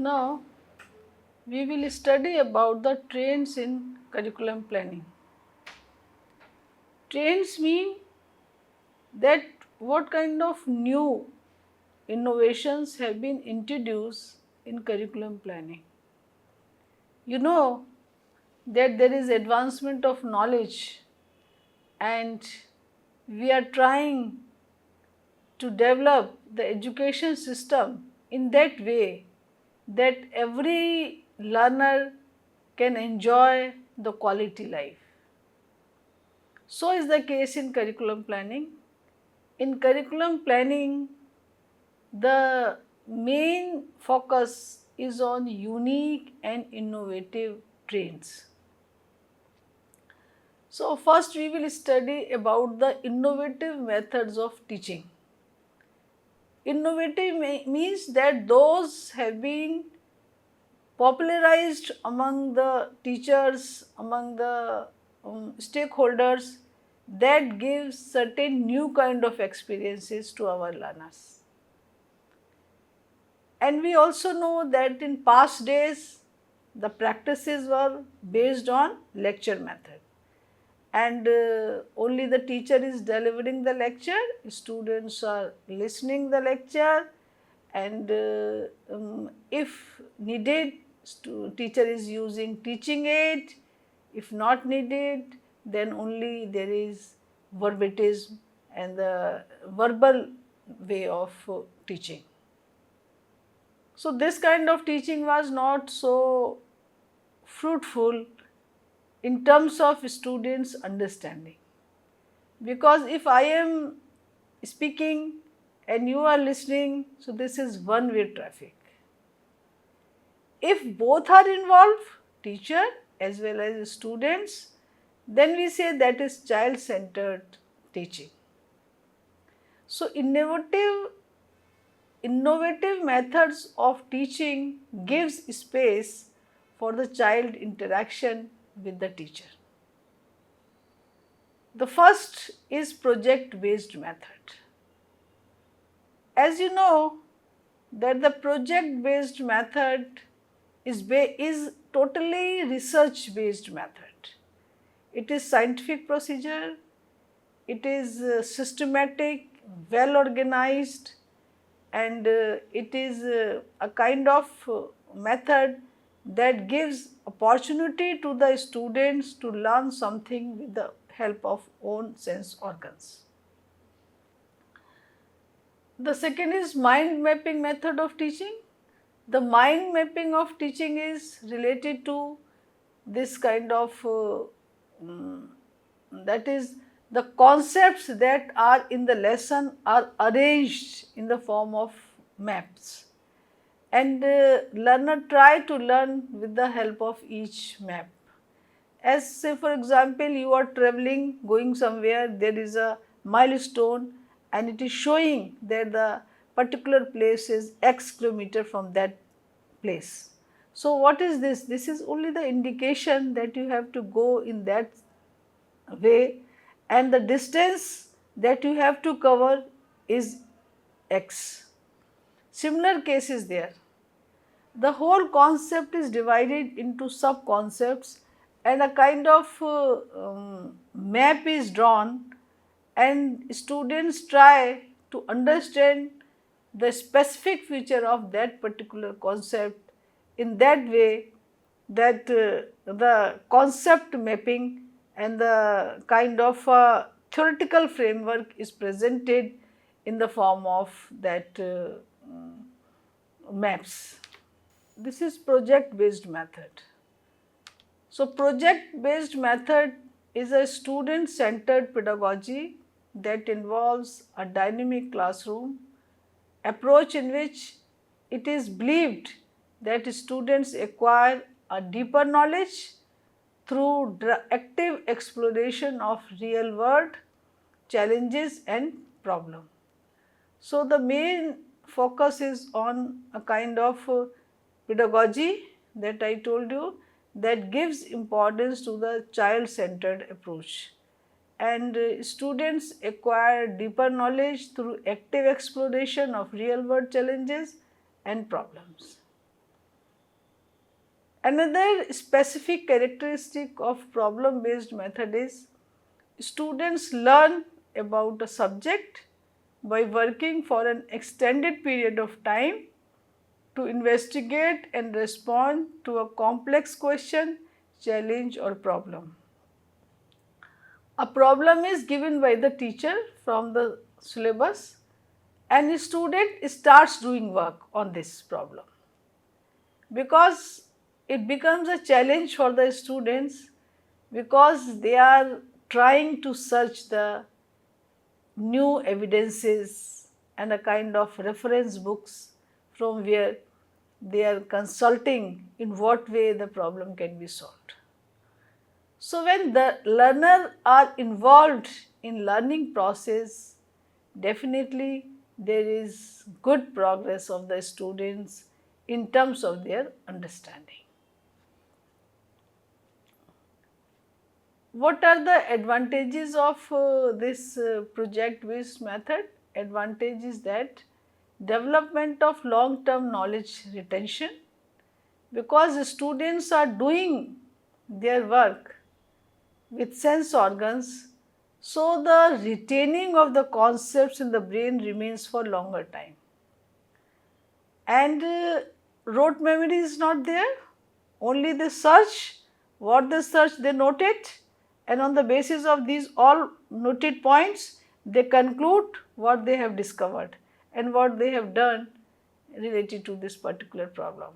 Now we will study about the trends in curriculum planning. Trends mean that what kind of new innovations have been introduced in curriculum planning. You know that there is advancement of knowledge and we are trying to develop the education system in that way that every learner can enjoy the quality life. So is the case in curriculum planning. In curriculum planning, the main focus is on unique and innovative trends. So first we will study about the innovative methods of teaching. Innovative means that those have been popularized among the teachers, among the stakeholders that gives certain new kind of experiences to our learners. And we also know that in past days the practices were based on lecture method and only the teacher is delivering the lecture, students are listening the lecture and if needed teacher is using teaching aid, if not needed then only there is verbatism and the verbal way of teaching. So this kind of teaching was not so fruitful in terms of students' understanding. Because if I am speaking and you are listening, so this is one-way traffic. If both are involved, teacher as well as students, then we say that is child-centered teaching. So innovative methods of teaching gives space for the child interaction with the teacher. The first is project-based method. As you know that the project-based method is totally research-based method. It is scientific procedure, it is systematic, well organized and it is a kind of method that gives opportunity to the students to learn something with the help of own sense organs. The second is mind mapping method of teaching. The mind mapping of teaching is related to this kind of that is the concepts that are in the lesson are arranged in the form of maps and learner try to learn with the help of each map. As say for example you are traveling going somewhere, there is a milestone and it is showing that the particular place is x kilometer from that place. So what is this? This is only the indication that you have to go in that way and the distance that you have to cover is x. Similar case is there. The whole concept is divided into sub-concepts and a kind of map is drawn and students try to understand the specific feature of that particular concept in that way that the concept mapping and the kind of theoretical framework is presented in the form of that maps. This is project based method. So project based method is a student centered pedagogy that involves a dynamic classroom approach in which it is believed that students acquire a deeper knowledge through active exploration of real world challenges and problems. So the main focus is on a kind of pedagogy that I told you that gives importance to the child-centered approach and students acquire deeper knowledge through active exploration of real-world challenges and problems. Another specific characteristic of problem based method is students learn about a subject by working for an extended period of time to investigate and respond to a complex question, challenge or problem. A problem is given by the teacher from the syllabus and the student starts doing work on this problem, because it becomes a challenge for the students, because they are trying to search the new evidences and a kind of reference books from where they are consulting in what way the problem can be solved. So, when the learner are involved in learning process, definitely there is good progress of the students in terms of their understanding. What are the advantages of this project based method? Advantage is that development of long term knowledge retention, because students are doing their work with sense organs, so the retaining of the concepts in the brain remains for longer time. And rote memory is not there, only they search, what they search they note it, and on the basis of these all noted points they conclude what they have discovered and what they have done related to this particular problem.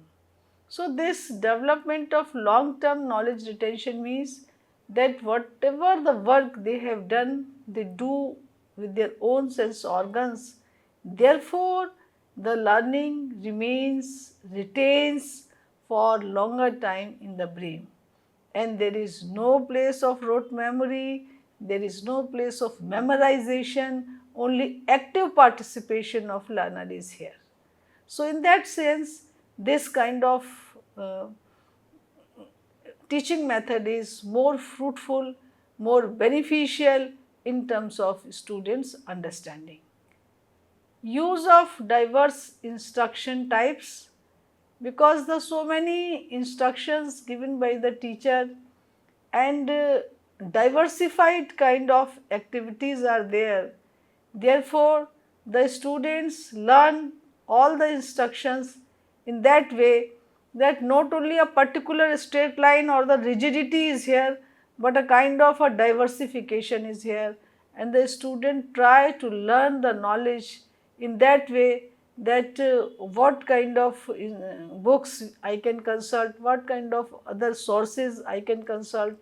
So, this development of long term knowledge retention means that whatever the work they have done, they do with their own sense organs. Therefore, the learning retains for longer time in the brain, and there is no place of rote memory, there is no place of memorization, only active participation of learner is here. So, in that sense, this kind of teaching method is more fruitful, more beneficial in terms of students' understanding. Use of diverse instruction types, because there are so many instructions given by the teacher and diversified kind of activities are there. Therefore, the students learn all the instructions in that way that not only a particular straight line or the rigidity is here, but a kind of a diversification is here, and the student try to learn the knowledge in that way that what kind of books I can consult, what kind of other sources I can consult,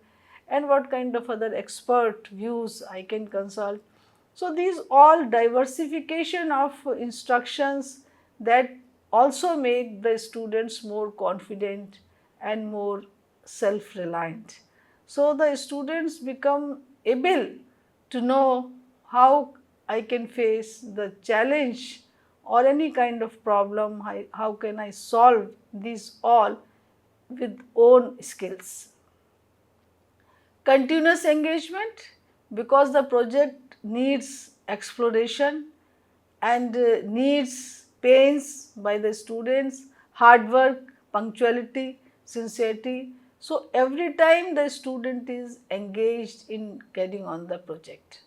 and what kind of other expert views I can consult. So, these all diversification of instructions that also make the students more confident and more self-reliant. So, the students become able to know how I can face the challenge or any kind of problem, how can I solve these all with own skills. Continuous engagement, because the project needs exploration and needs pains by the students, hard work, punctuality, sincerity. So, every time the student is engaged in carrying on the project,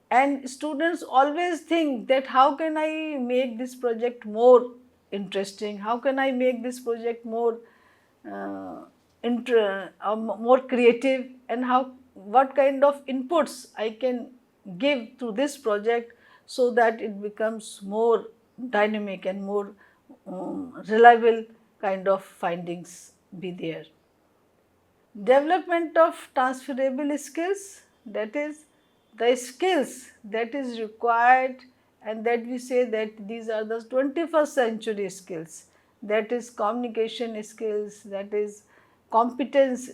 and students always think that how can I make this project more interesting, how can I make this project more more creative, and what kind of inputs I can give to this project so that it becomes more dynamic and more reliable kind of findings be there. Development of transferable skills, that is the skills that is required and that we say that these are the 21st century skills, that is communication skills, that is competence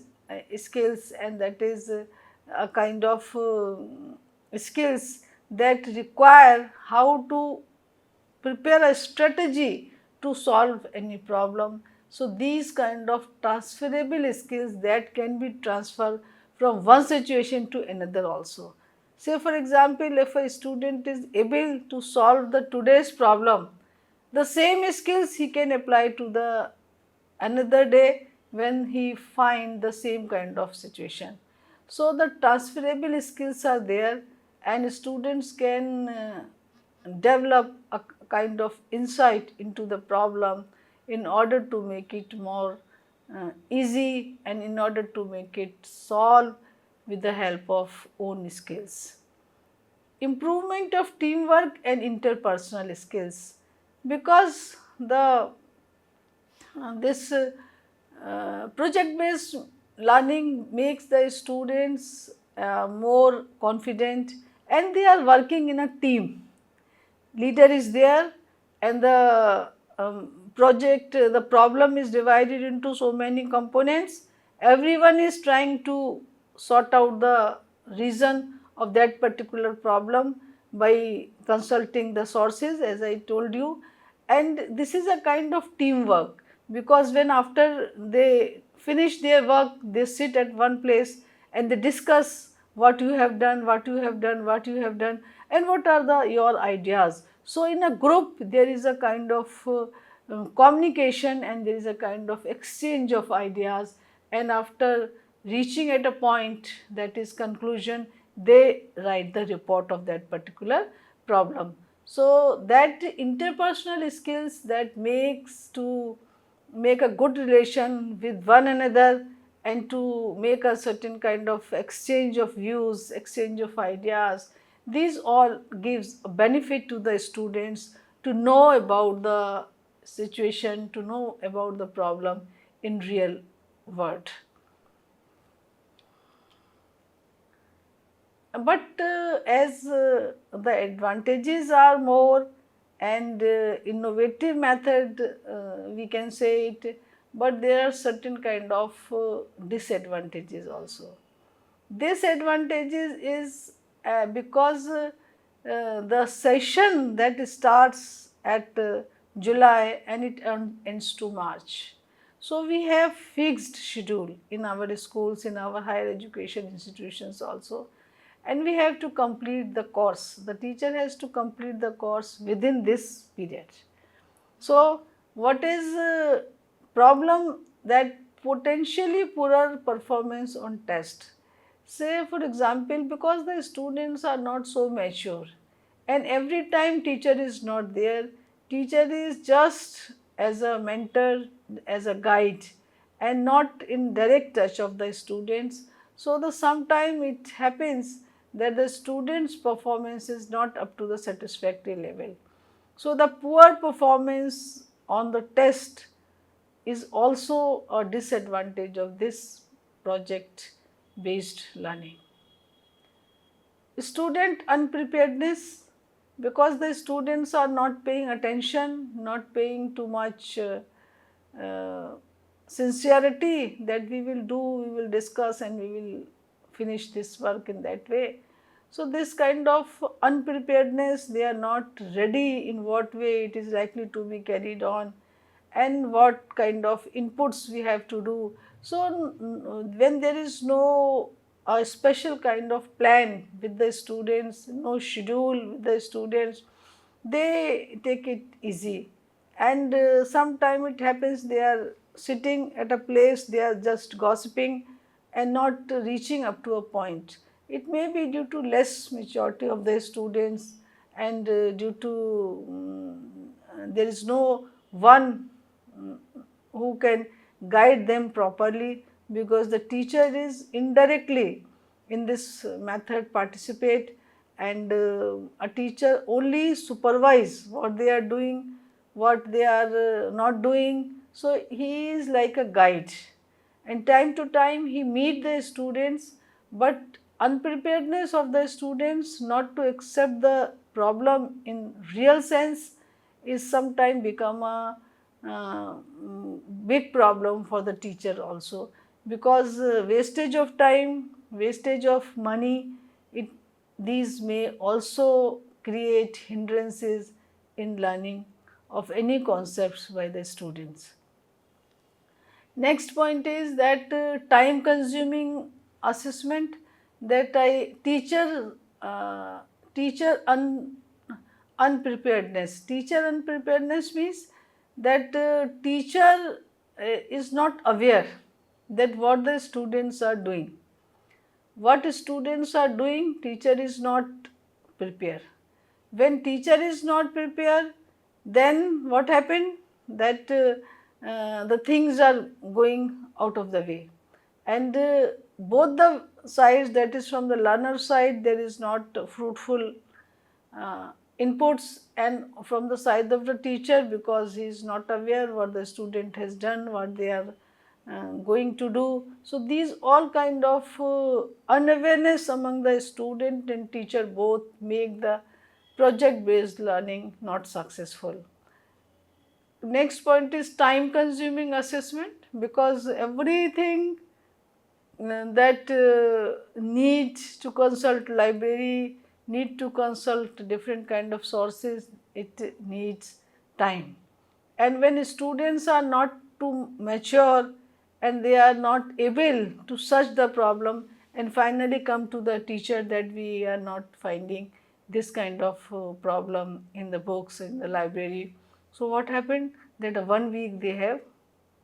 skills, and that is a kind of skills that require how to prepare a strategy to solve any problem. So, these kind of transferable skills that can be transferred from one situation to another also. Say for example, if a student is able to solve the today's problem, the same skills he can apply to the another day when he find the same kind of situation. So the transferable skills are there, and students can develop a kind of insight into the problem in order to make it more easy, and in order to make it solve with the help of own skills. Improvement of teamwork and interpersonal skills, because the this project based learning makes the students more confident, and they are working in a team. Leader is there, and the project, the problem is divided into so many components. Everyone is trying to sort out the reason of that particular problem by consulting the sources, as I told you. And this is a kind of teamwork, because when after they finish their work, they sit at one place and they discuss what you have done, what you have done, what you have done, and what are the your ideas. So in a group there is a kind of communication, and there is a kind of exchange of ideas, and after reaching at a point, that is conclusion, they write the report of that particular problem. So that interpersonal skills that makes to make a good relation with one another, and to make a certain kind of exchange of views, exchange of ideas, these all gives a benefit to the students to know about the situation, to know about the problem in real world. But as the advantages are more, and innovative method, we can say it, but there are certain kind of disadvantages also. Disadvantages is because the session that starts at July and it ends to March. So we have fixed schedule in our schools, in our higher education institutions also, and we have to complete the course. The teacher has to complete the course within this period. So what is problem, that potentially poorer performance on test. Say for example, because the students are not so mature, and every time teacher is not there, teacher is just as a mentor, as a guide, and not in direct touch of the students. So the sometime it happens that the students performance is not up to the satisfactory level. So the poor performance on the test is also a disadvantage of this project based learning. Student unpreparedness, because the students are not paying attention, not paying too much uh, sincerity that we will do, we will discuss, and we will finish this work in that way. So this kind of unpreparedness, they are not ready in what way it is likely to be carried on, and what kind of inputs we have to do. So when there is no a special kind of plan with the students, no schedule with the students, they take it easy, and sometime it happens they are sitting at a place, they are just gossiping and not reaching up to a point. It may be due to less maturity of the students, and due to there is no one who can guide them properly, because the teacher is indirectly in this method participate, and a teacher only supervise what they are doing, what they are not doing. So he is like a guide, and time to time he meet the students, but unpreparedness of the students not to accept the problem in real sense is sometime become a big problem for the teacher also, because wastage of time, wastage of money, it these may also create hindrances in learning of any concepts by the students. Next point is that time consuming assessment, that I teacher unpreparedness. Teacher unpreparedness means that teacher is not aware that what the students are doing. What students are doing, teacher is not prepared. When teacher is not prepared, then what happened? That the things are going out of the way. And both the sides, that is from the learner side, there is not fruitful inputs, and from the side of the teacher, because he is not aware what the student has done, what they are going to do. So these all kind of unawareness among the student and teacher both make the project based learning not successful. Next point is time consuming assessment, because everything that needs to consult library, need to consult different kind of sources, it needs time. And when students are not too mature and they are not able to search the problem and finally come to the teacher that we are not finding this kind of problem in the books in the library, so what happened, that 1 week they have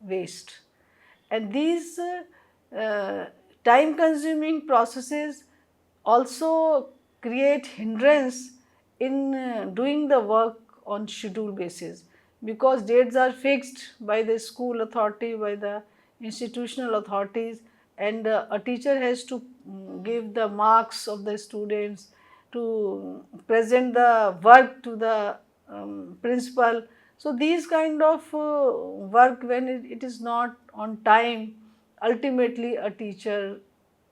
waste. And these time consuming processes also create hindrance in doing the work on schedule basis, because dates are fixed by the school authority, by the institutional authorities, and a teacher has to give the marks of the students, to present the work to the principal. So these kind of work, when it is not on time, ultimately a teacher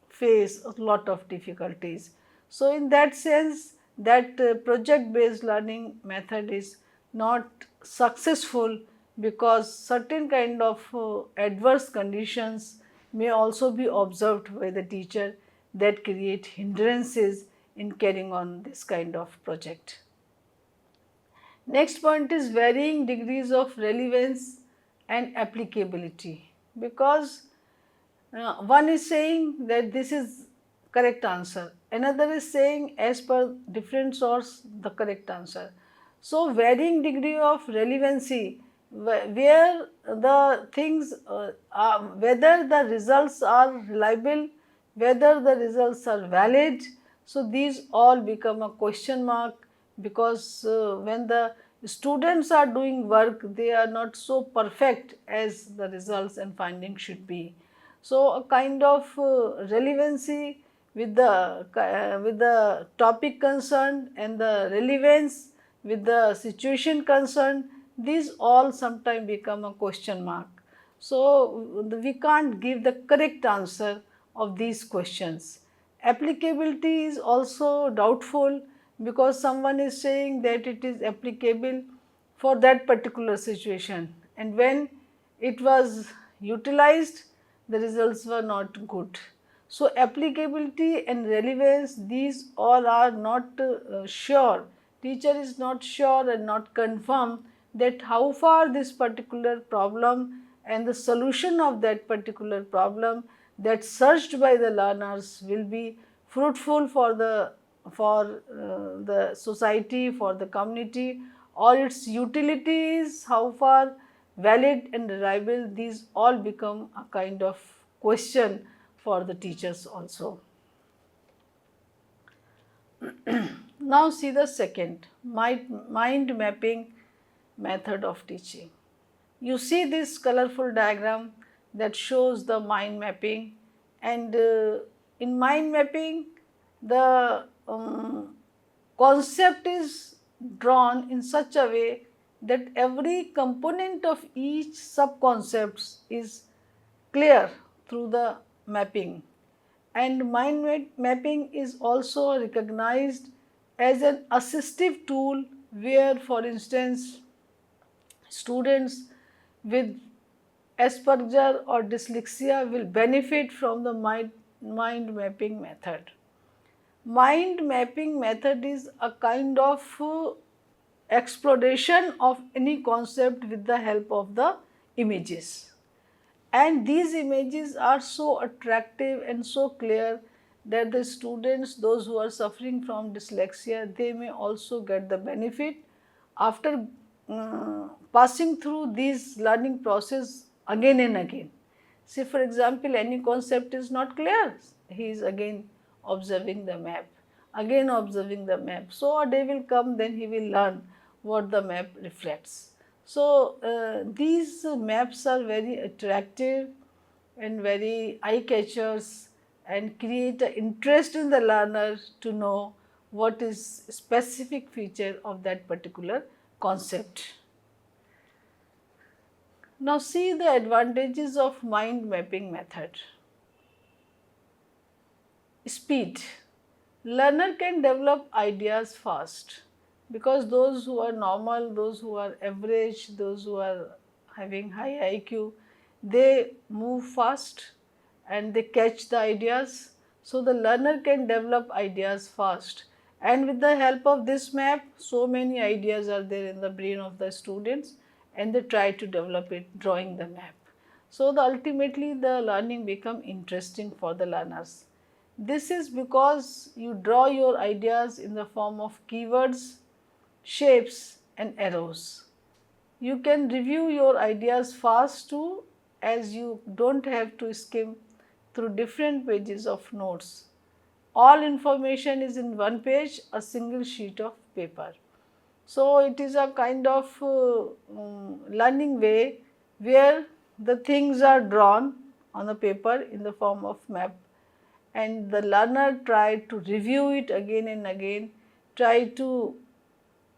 face a lot of difficulties. So in that sense, that project based learning method is not successful, because certain kind of adverse conditions may also be observed by the teacher that create hindrances in carrying on this kind of project. Next point is varying degrees of relevance and applicability, because one is saying that this is correct answer, another is saying as per different source the correct answer. So varying degree of relevancy, where the things whether the results are reliable, whether the results are valid, so these all become a question mark, because when the students are doing work, they are not so perfect as the results and findings should be. So a kind of relevancy with the topic concerned and the relevance with the situation concerned, these all sometimes become a question mark. So we can't give the correct answer of these questions. Applicability is also doubtful, because someone is saying that it is applicable for that particular situation, and when it was utilized, the results were not good. So applicability and relevance, these all are not sure. Teacher is not sure and not confirmed that how far this particular problem and the solution of that particular problem that searched by the learners will be fruitful for the society, for the community, or its utilities, how far valid and reliable, these all become a kind of question for the teachers also. Now see the second, mind mapping method of teaching. You see this colorful diagram that shows the mind mapping, and in mind mapping the concept is drawn in such a way that every component of each sub-concepts is clear through the mapping. And mind mapping is also recognized as an assistive tool, where for instance students with Asperger or dyslexia will benefit from the mind mapping method. Mind mapping method is a kind of exploration of any concept with the help of the images. And these images are so attractive and so clear that the students, those who are suffering from dyslexia, they may also get the benefit after passing through these learning process again and again. See, for example, any concept is not clear, he is again observing the map, again observing the map. So, a day will come, then he will learn what the map reflects. So, these maps are very attractive and very eye catchers and create an interest in the learner to know what is specific feature of that particular concept. Now see the advantages of mind mapping method. Speed. Learner can develop ideas fast because those who are normal, those who are average, those who are having high IQ, they move fast and they catch the ideas. So the learner can develop ideas fast, and with the help of this map, so many ideas are there in the brain of the students and they try to develop it drawing the map. So ultimately the learning become interesting for the learners. This is because you draw your ideas in the form of keywords, shapes and arrows. You can review your ideas fast too, as you don't have to skim through different pages of notes. All information is in one page, a single sheet of paper. So, it is a kind of learning way where the things are drawn on the paper in the form of map, and the learner try to review it again and again, try to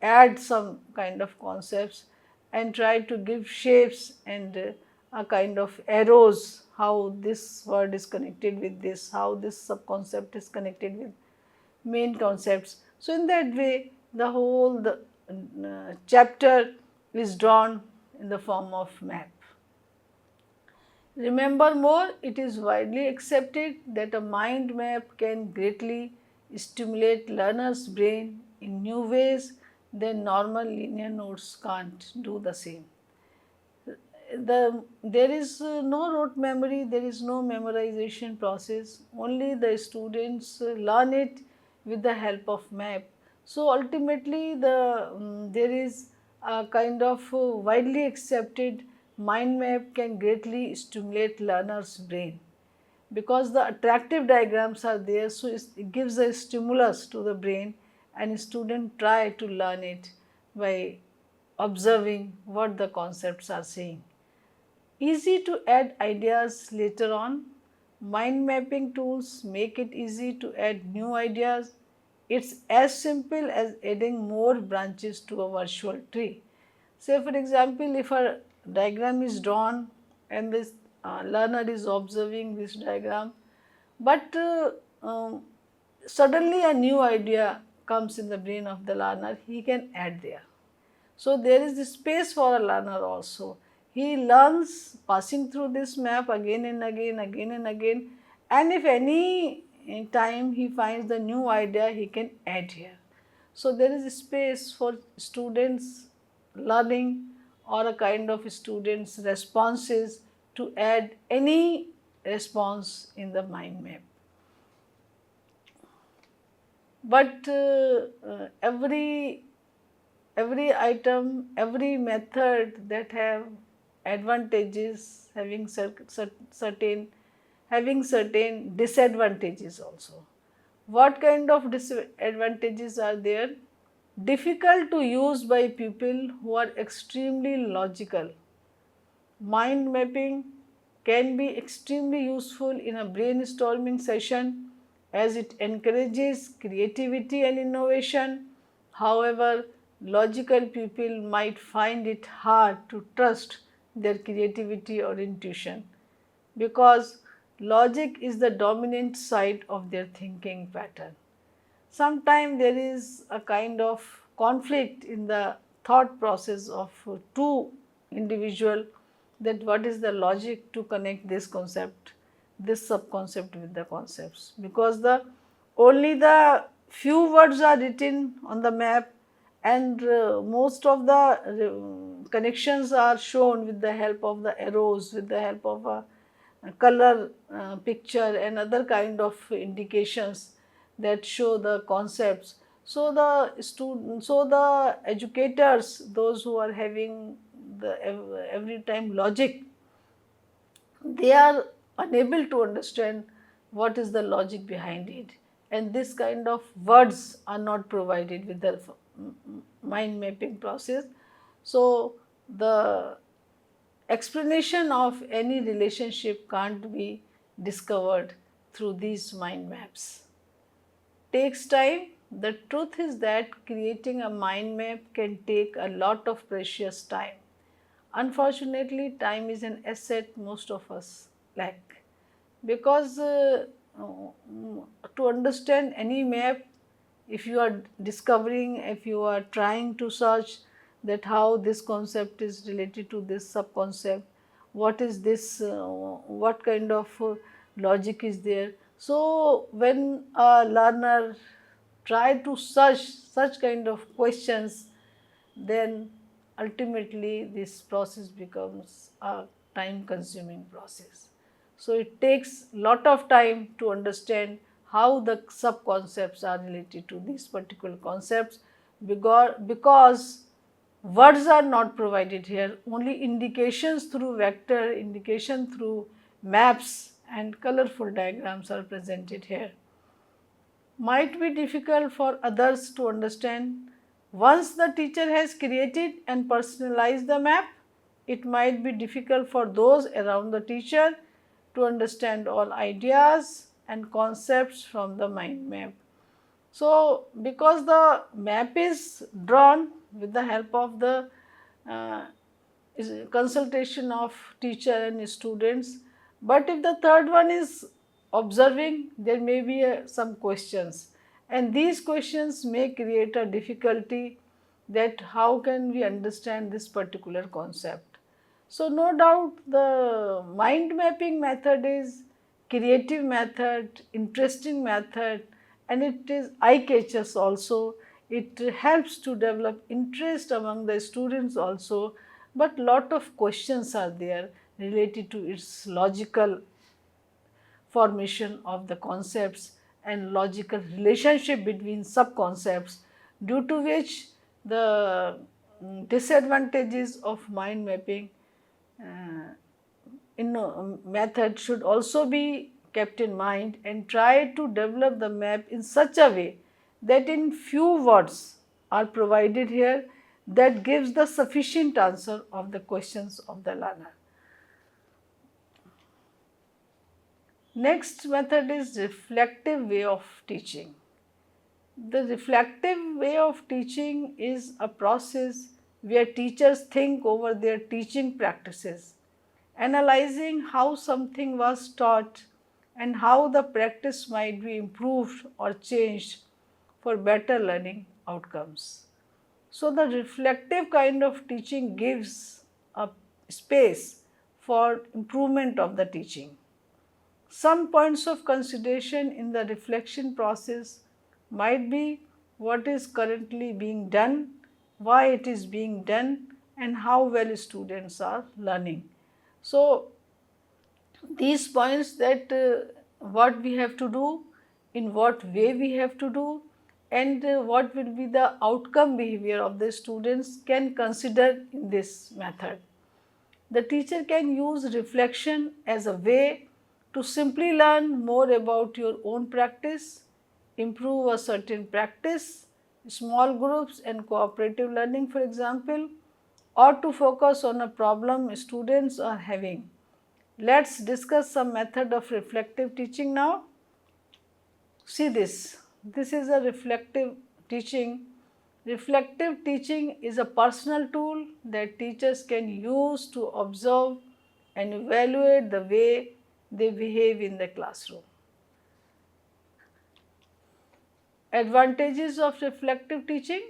add some kind of concepts and try to give shapes and a kind of arrows, how this word is connected with this, how this sub-concept is connected with main concepts. So, in that way the whole chapter is drawn in the form of map. Remember more, it is widely accepted that a mind map can greatly stimulate learner's brain in new ways than normal linear notes can't do the same. There is no rote memory, there is no memorization process, only the students learn it with the help of map. So ultimately there is a kind of widely accepted mind map can greatly stimulate learner's brain because the attractive diagrams are there, so it gives a stimulus to the brain and student try to learn it by observing what the concepts are saying. Easy to add ideas later on. Mind mapping tools make it easy to add new ideas. It's as simple as adding more branches to a virtual tree. Say for example, if a diagram is drawn and this learner is observing this diagram, but suddenly a new idea comes in the brain of the learner, he can add there. So, there is this space for a learner also. He learns passing through this map again and again, and if any time he finds the new idea, he can add here. So, there is a space for students learning or a kind of students responses to add any response in the mind map. But every item, every method that have advantages having certain disadvantages also. What kind of disadvantages are there? Difficult to use by people who are extremely logical. Mind mapping can be extremely useful in a brainstorming session as it encourages creativity and innovation. However, logical people might find it hard to trust their creativity or intuition because logic is the dominant side of their thinking pattern. Sometimes there is a kind of conflict in the thought process of two individual, that what is the logic to connect this concept, this sub-concept with the concepts, because only the few words are written on the map and most of the connections are shown with the help of the arrows, with the help of a color picture and other kind of indications that show the concepts. So the educators, those who are having the every time logic they are unable to understand what is the logic behind it, and this kind of words are not provided with the mind mapping process. So, the explanation of any relationship can't be discovered through these mind maps. Takes time. The truth is that creating a mind map can take a lot of precious time. Unfortunately, time is an asset most of us lack, because to understand any map, if you are discovering, if you are trying to search that how this concept is related to this sub concept, what is this, what kind of logic is there. So, when a learner try to search such kind of questions, then ultimately this process becomes a time consuming process. So, it takes lot of time to understand how the sub concepts are related to these particular concepts, because words are not provided here, only indications through vector, indication through maps and colorful diagrams are presented here. Might be difficult for others to understand. Once the teacher has created and personalized the map, it might be difficult for those around the teacher to understand all ideas and concepts from the mind map. So, because the map is drawn with the help of the uh, consultation of teacher and students, but if the third one is observing, there may be some questions, and these questions may create a difficulty that how can we understand this particular concept. So, no doubt the mind mapping method is creative method, interesting method, and it is eye catchers also. It helps to develop interest among the students also, but lot of questions are there related to its logical formation of the concepts and logical relationship between sub concepts, due to which the disadvantages of mind mapping uh, method should also be kept in mind, and try to develop the map in such a way that in few words are provided here that gives the sufficient answer of the questions of the learner. Next method is reflective way of teaching. The reflective way of teaching is a process where teachers think over their teaching practices, analyzing how something was taught and how the practice might be improved or changed for better learning outcomes. So, the reflective kind of teaching gives a space for improvement of the teaching. Some points of consideration in the reflection process might be what is currently being done, why it is being done, and how well students are learning. So, these points that what we have to do, in what way we have to do, and what will be the outcome behavior of the students can consider in this method. The teacher can use reflection as a way to simply learn more about your own practice, improve a certain practice, small groups and cooperative learning for example, or to focus on a problem students are having. Let's discuss some method of reflective teaching now. See this. This is a reflective teaching. Reflective teaching is a personal tool that teachers can use to observe and evaluate the way they behave in the classroom. Advantages of reflective teaching: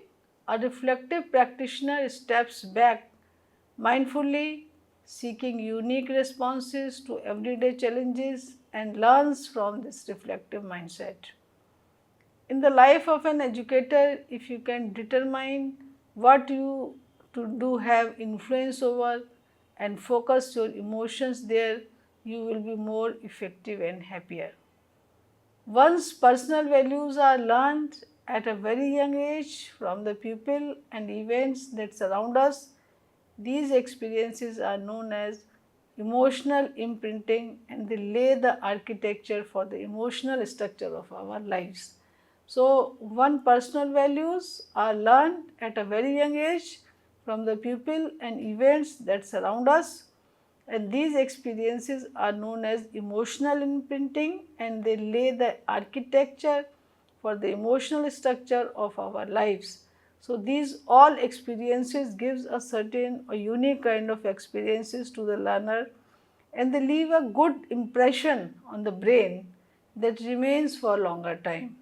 a reflective practitioner steps back mindfully, seeking unique responses to everyday challenges and learns from this reflective mindset. In the life of an educator, if you can determine what you to do have influence over and focus your emotions there, you will be more effective and happier. Once personal values are learned at a very young age from the pupil and events that surround us, these experiences are known as emotional imprinting, and they lay the architecture for the emotional structure of our lives. So, one, personal values are learned at a very young age from the people and events that surround us, and these experiences are known as emotional imprinting, and they lay the architecture for the emotional structure of our lives. So, these all experiences gives a certain or unique kind of experiences to the learner, and they leave a good impression on the brain that remains for a longer time.